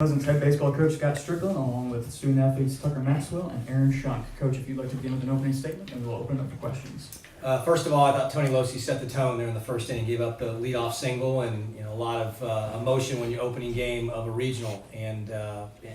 Cousins head baseball coach Scott Stricklin, along with student athletes Tucker Maxwell and Aaron Schunk. Coach, if you'd like to begin with an opening statement, and we'll open it up for questions. First of all, I thought Tony Losi set the tone there in the first inning, gave up the leadoff single, and a lot of emotion when you're opening game of a regional, and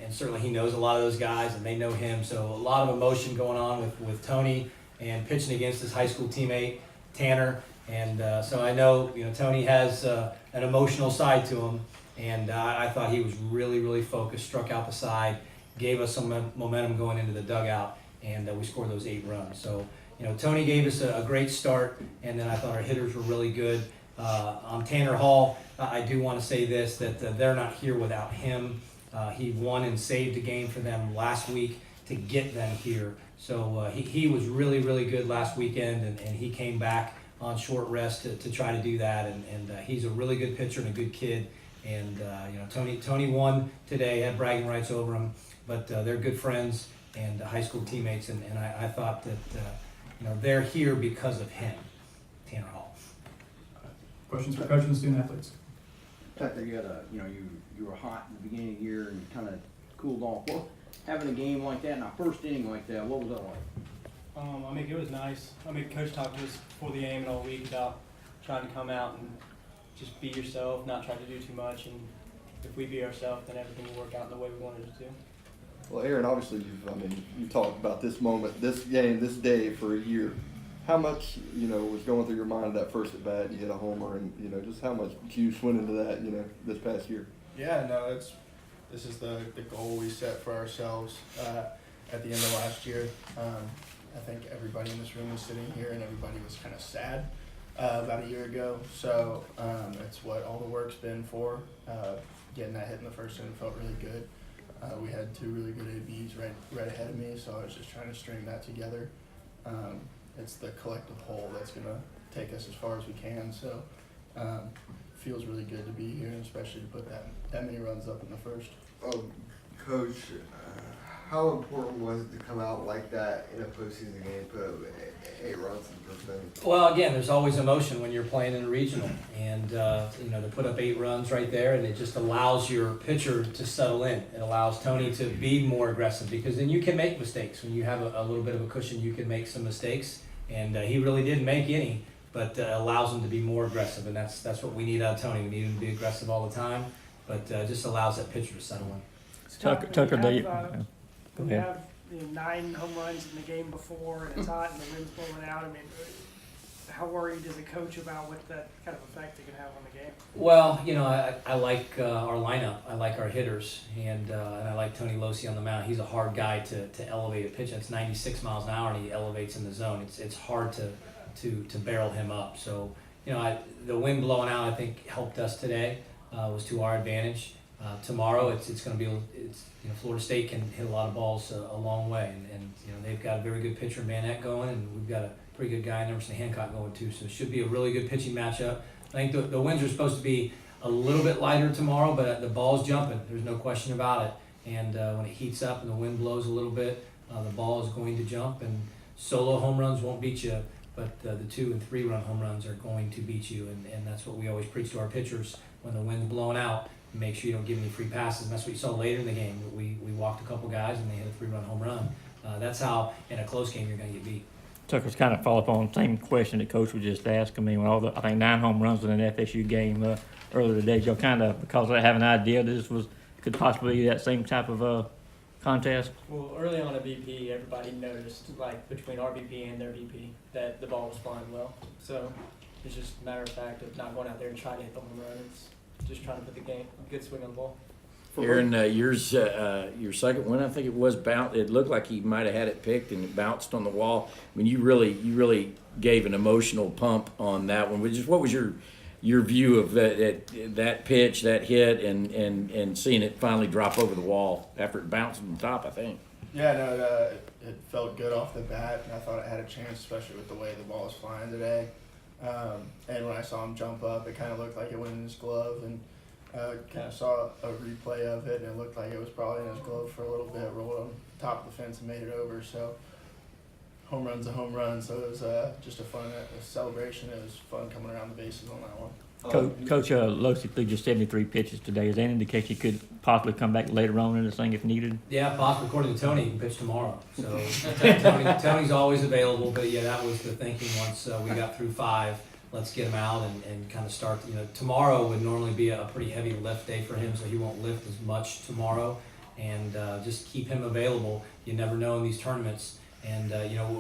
certainly he knows a lot of those guys, and they know him. So a lot of emotion going on with Tony and pitching against his high school teammate Tanner, and so I know Tony has an emotional side to him. And I thought he was really, really focused, struck out the side, gave us some momentum going into the dugout, and we scored those 8 runs. So, Tony gave us a great start, and then I thought our hitters were really good. On Tanner Hall, I do want to say this, that they're not here without him. He won and saved a game for them last week to get them here. So he was really, really good last weekend, and he came back on short rest to try to do that. And he's a really good pitcher and a good kid. And Tony won today, had bragging rights over him, but they're good friends and high school teammates, and I thought that they're here because of him, Tanner Hall. Questions for coach and student athletes? Tucker, you had you were hot in the beginning of the year and kind of cooled off. Well, having a game like that in our first inning like that, what was that like? It was nice. Coach talked to us before the game and all week about trying to come out and just be yourself, not try to do too much, and if we be ourselves, then everything will work out in the way we wanted it to. Well, Aaron, obviously, you talked about this moment, this game, this day for a year. How much, was going through your mind that first at bat? You hit a homer, and just how much juice went into that, this past year. Yeah, no, this is the goal we set for ourselves at the end of last year. I think everybody in this room was sitting here, and everybody was kind of sad about a year ago. So it's what all the work's been for. Getting that hit in the first inning felt really good. We had 2 really good ABs right ahead of me, so I was just trying to string that together. It's the collective whole that's going to take us as far as we can. So feels really good to be here, and especially to put that many runs up in the first. Coach, how important was it to come out like that in a postseason game, put up 8 runs in the first inning? Well, again, there's always emotion when you're playing in a regional, and to put up 8 runs right there, and it just allows your pitcher to settle in. It allows Tony to be more aggressive, because then you can make mistakes. When you have a little bit of a cushion, you can make some mistakes, and he really didn't make any, but allows him to be more aggressive, and that's what we need out of Tony. We need him to be aggressive all the time, but just allows that pitcher to settle in. Tucker, we have 9 home runs in the game before, and it's hot and the wind's blowing out. How worried is a coach about what that kind of effect it can have on the game? Well, I like our lineup. I like our hitters, and I like Tony Losi on the mound. He's a hard guy to elevate a pitch. It's 96 miles an hour, and he elevates in the zone. It's hard to barrel him up. So, the wind blowing out, I think, helped us today. Was to our advantage. Tomorrow, it's going to be Florida State can hit a lot of balls a long way, and they've got a very good pitcher in Manette going, and we've got a pretty good guy in Emerson Hancock going too. So it should be a really good pitching matchup. I think the winds are supposed to be a little bit lighter tomorrow, but the ball's jumping. There's no question about it. And when it heats up and the wind blows a little bit, the ball is going to jump. And solo home runs won't beat you, but the 2- and 3-run home runs are going to beat you. And that's what we always preach to our pitchers when the wind's blowing out. Make sure you don't give any free passes. And that's what you saw later in the game. We walked a couple guys and they hit a 3-run home run. That's how in a close game you're going to get beat. Tucker's kind of follow up on the same question that Coach was just asking me. When I think 9 home runs in an FSU game earlier today, y'all kind of, because I have an idea this could possibly be that same type of contest? Well, early on at BP, everybody noticed, between our BP and their BP, that the ball was flying well. So it's just a matter of fact of not going out there and trying to hit the home run. It's just trying to put the good swing on the ball. Aaron, your second one, I think it was bounced. It looked like he might have had it picked and it bounced on the wall. I mean, you really gave an emotional pump on that one. What was your view of that pitch, that hit, and seeing it finally drop over the wall after it bounced on the top? I think. Yeah, no, it felt good off the bat, and I thought it had a chance, especially with the way the ball was flying today. And when I saw him jump up, it kind of looked like it went in his glove, and kind of saw a replay of it, and it looked like it was probably in his glove for a little bit, rolled on top of the fence and made it over. So home run's a home run, so it was just a celebration. It was fun coming around the bases on that one. Coach Losey threw just 73 pitches today. Is that an indication he could possibly come back later on in this thing if needed? Yeah, possibly. According to Tony, he can pitch tomorrow. So Tony's always available. But yeah, that was the thinking once we got through 5. Let's get him out and kind of start. Tomorrow would normally be a pretty heavy lift day for him, so he won't lift as much tomorrow. And just keep him available. You never know in these tournaments. And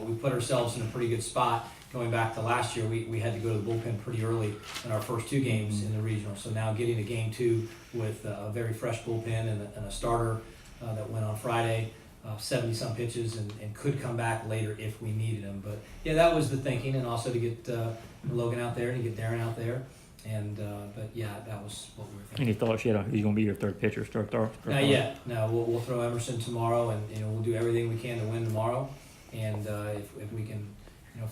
we put ourselves in a pretty good spot. Going back to last year, we had to go to the bullpen pretty early in our first 2 games in the regional. So now getting to game 2 with a very fresh bullpen and a starter that went on Friday, 70-some pitches, and could come back later if we needed him. But yeah, that was the thinking, and also to get Logan out there and to get Darren out there. And but yeah, that was what we were thinking. Any thoughts yet on who's going to be your third pitcher? Start. Not yet. No, we'll throw Emerson tomorrow, and we'll do everything we can to win tomorrow. And if we can,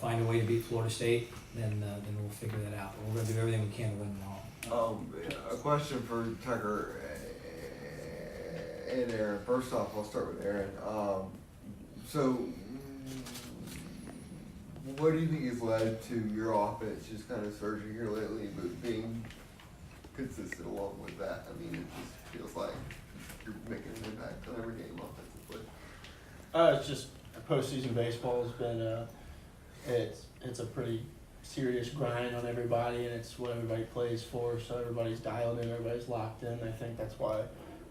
find a way to beat Florida State, then we'll figure that out. But we're going to do everything we can to win tomorrow. A question for Tucker and Aaron. First off, I'll start with Aaron. What do you think has led to your offense just kind of surging here lately, but being consistent along with that? I mean, it just feels like you're making an impact on every game offensively. It's just postseason baseball has been it's a pretty serious grind on everybody, and it's what everybody plays for. So everybody's dialed in, everybody's locked in. I think that's why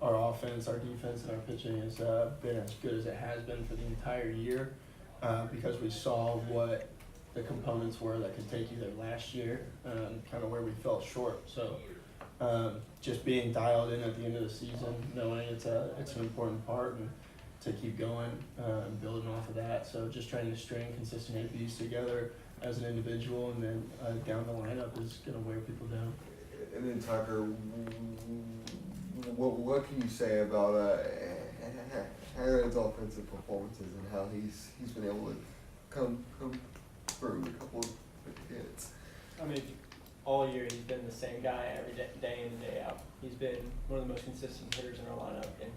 our offense, our defense, and our pitching has been as good as it has been for the entire year, because we saw what the components were that could take you there last year, kind of where we fell short. So just being dialed in at the end of the season, knowing it's an important part, and to keep going and building off of that. So just trying to string consistent APs together as an individual, and then down the lineup is going to wear people down. And then Tucker, what can you say about Aaron's offensive performances and how he's been able to come through a couple of hits? I mean, all year he's been the same guy every day in and day out. He's been one of the most consistent hitters in our lineup, and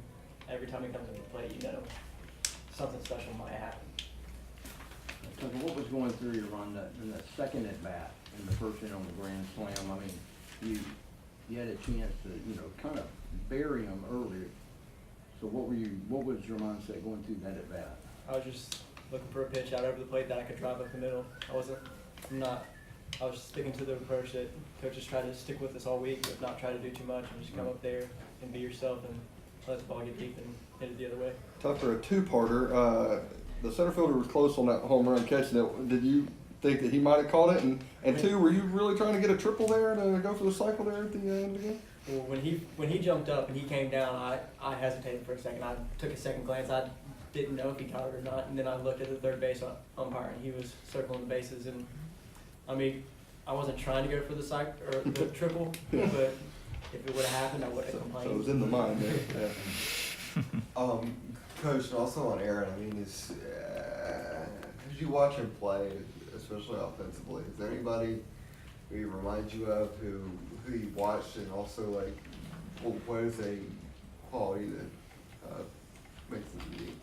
every time he comes to the plate, something special might happen. Tucker, what was going through your run in the second at bat in the first inning on the grand slam? I mean, you had a chance to kind of bury him earlier. So what was your mindset going through that at bat? I was just looking for a pitch out over the plate that I could drive up the middle. I was just sticking to the approach that coaches try to stick with us all week, but not try to do too much and just come up there and be yourself and let the ball get deep and hit it the other way. Tucker, a 2-parter. The center fielder was close on that home run catching it. Did you think that he might have caught it? And 2, were you really trying to get a triple there to go for the cycle there at the end of the game? Well, when he jumped up and he came down, I hesitated for a second. I took a second glance. I didn't know if he caught it or not, and then I looked at the third base umpire, and he was circling the bases. And I mean, I wasn't trying to go for the cycle or the triple, but if it would have happened, I would have complained. So it was in the mind there. Yeah. Coach, and also on Aaron, I mean, as you watch him play, especially offensively, is there anybody who he reminds you of who you watched, and also what is a quality that makes him unique?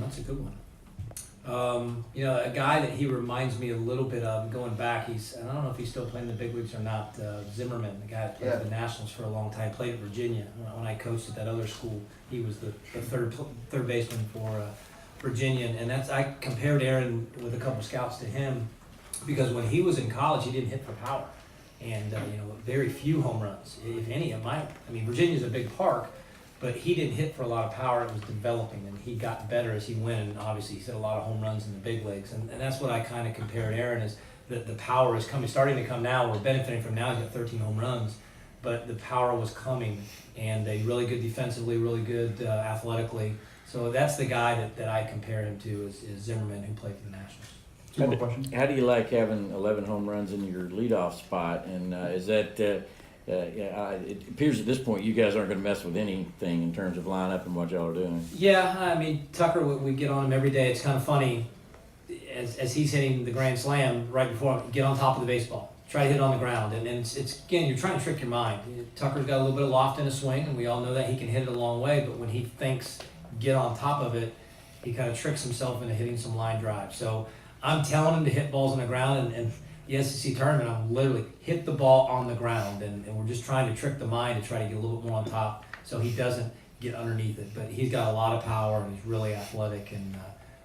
That's a good one. A guy that he reminds me a little bit of, going back, I don't know if he's still playing in the big leagues or not, Zimmerman, the guy that played for the Nationals for a long time, played at Virginia. When I coached at that other school, he was the third baseman for Virginia, and I compared Aaron with a couple scouts to him, because when he was in college, he didn't hit for power, and very few home runs, if any. Virginia's a big park, but he didn't hit for a lot of power. It was developing, and he got better as he went, and obviously he's hit a lot of home runs in the big leagues, and that's what I kind of compared Aaron, is that the power is starting to come now. We're benefiting from now. He's got 13 home runs, but the power was coming, and really good defensively, really good athletically. So that's the guy that I compare him to is Zimmerman, who played for the Nationals. 2 more questions. How do you like having 11 home runs in your leadoff spot? And is that it appears at this point you guys aren't going to mess with anything in terms of lineup and what y'all are doing. Yeah, Tucker, we get on him every day. It's kind of funny, as he's hitting the grand slam right before him, get on top of the baseball. Try to hit it on the ground. And it's again, you're trying to trick your mind. Tucker's got a little bit of loft in his swing, and we all know that he can hit it a long way, but when he thinks get on top of it, he kind of tricks himself into hitting some line drive. So I'm telling him to hit balls on the ground, and the SEC tournament, I'm literally hit the ball on the ground, and we're just trying to trick the mind to try to get a little bit more on top so he doesn't get underneath it. But he's got a lot of power and he's really athletic, and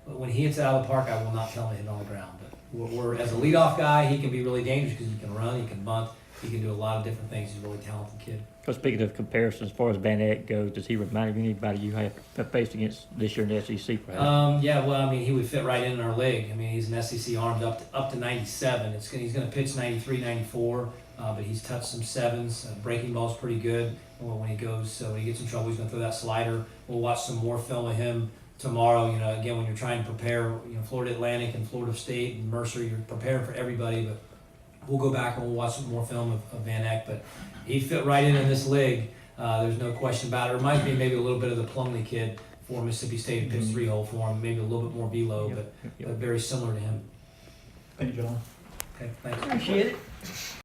but when he hits it out of the park, I will not tell him to hit it on the ground. But we're as a leadoff guy, he can be really dangerous because he can run, he can bunt, he can do a lot of different things. He's a really talented kid. So speaking of comparisons, as far as Van Eck goes, does he remind you of anybody you have faced against this year in the SEC, perhaps? Yeah, well, I mean, he would fit right in our league. I mean, he's an SEC armed up to 97. He's going to pitch 93, 94, but he's touched some sevens. Breaking ball's pretty good when he goes. So when he gets in trouble, he's going to throw that slider. We'll watch some more film of him tomorrow. You know, again, when you're trying to prepare, you know, Florida Atlantic and Florida State and Mercer, you're preparing for everybody. But we'll go back and we'll watch some more film of Van Eck. But he fit right in this league. There's no question about it. Reminds me maybe a little bit of the Plumlee kid for Mississippi State, pitched 3-hole for him, maybe a little bit more velo, but very similar to him. Thank you, John. Okay, thanks. Appreciate it.